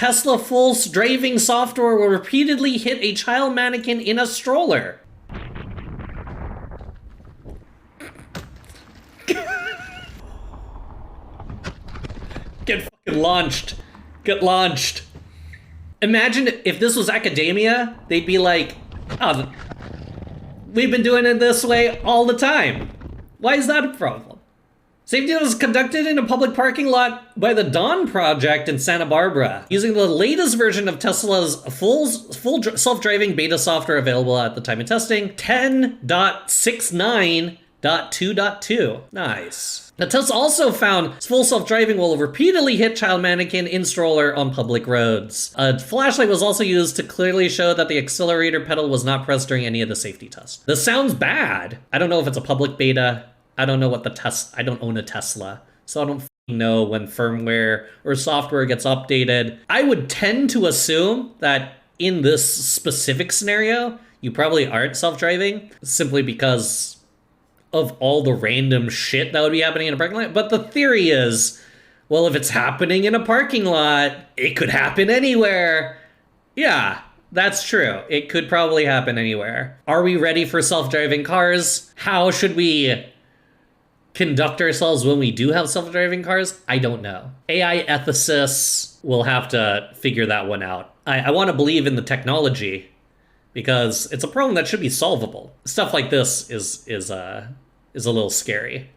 Tesla full driving software will repeatedly hit a child mannequin in a stroller. Get fucking launched. Get launched. Imagine if this was academia, they'd be like, oh, we've been doing it this way all the time. Why is that a problem? Safety was conducted in a public parking lot by the Dawn Project in Santa Barbara, using the latest version of Tesla's full self-driving beta software available at the time of testing, 10.69.2.2. Nice. The test also found full self-driving will repeatedly hit child mannequin in stroller on public roads. A flashlight was also used to clearly show that the accelerator pedal was not pressed during any of the safety tests. This sounds bad. I don't know if it's a public beta. I don't know what I don't own a Tesla, so I don't know when firmware or software gets updated. I would tend to assume that in this specific scenario, you probably aren't self-driving, simply because of all the random shit that would be happening in a parking lot. But the theory is, well, if it's happening in a parking lot, it could happen anywhere. Yeah, that's true. It could probably happen anywhere. Are we ready for self-driving cars? How should we conduct ourselves when we do have self-driving cars? I don't know. AI ethicists will have to figure that one out. I want to believe in the technology because it's a problem that should be solvable. Stuff like this is a little scary.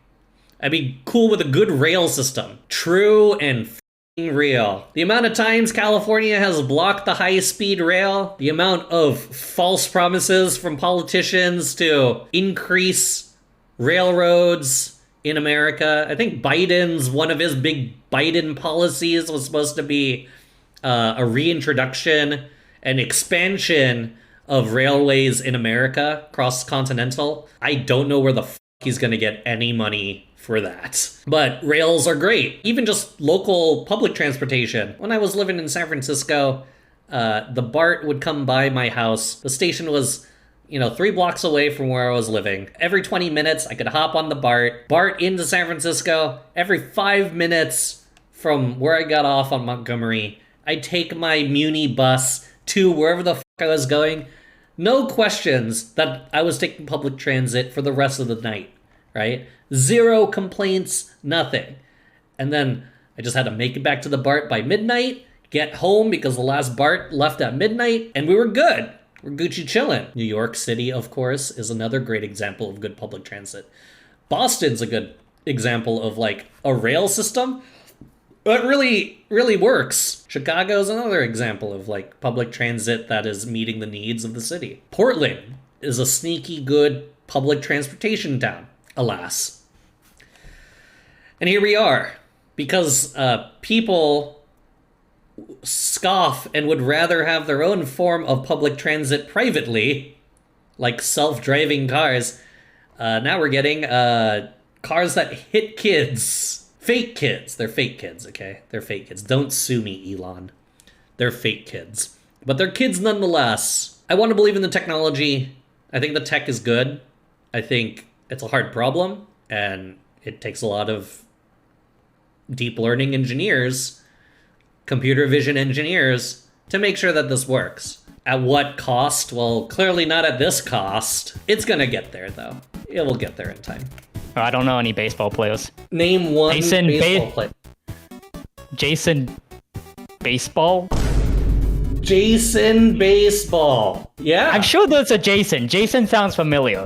I'd be cool with a good rail system. True and real. The amount of times California has blocked the high-speed rail, the amount of false promises from politicians to increase railroads in America. I think one of his big Biden policies was supposed to be a reintroduction and expansion of railways in America, cross-continental. I don't know where the fuck he's gonna get any money for that. But rails are great. Even just local public transportation. When I was living in San Francisco, the BART would come by my house. The station was 3 blocks away from where I was living. Every 20 minutes, I could hop on the BART into San Francisco. Every 5 minutes from where I got off on Montgomery, I'd take my Muni bus to wherever the fuck I was going. No questions that I was taking public transit for the rest of the night, right? Zero complaints, nothing. And then I just had to make it back to the BART by midnight, get home because the last BART left at midnight, and we were good. We're Gucci chillin'. New York City, of course, is another great example of good public transit. Boston's a good example of like a rail system that really, really works. Chicago's another example of like public transit that is meeting the needs of the city. Portland is a sneaky good public transportation town, alas. And here we are, because people scoff and would rather have their own form of public transit privately, like self-driving cars. Now we're getting cars that hit kids. Fake kids. They're fake kids, okay? They're fake kids. Don't sue me, Elon. They're fake kids. But they're kids nonetheless. I want to believe in the technology. I think the tech is good. I think it's a hard problem, and it takes a lot of deep learning engineers, computer vision engineers, to make sure that this works. At what cost? Well, clearly not at this cost. It's gonna get there, though. It will get there in time. Oh, I don't know any baseball players. Name one baseball player. Jason Baseball? Jason Baseball. Yeah. I'm sure there's a Jason. Jason sounds familiar.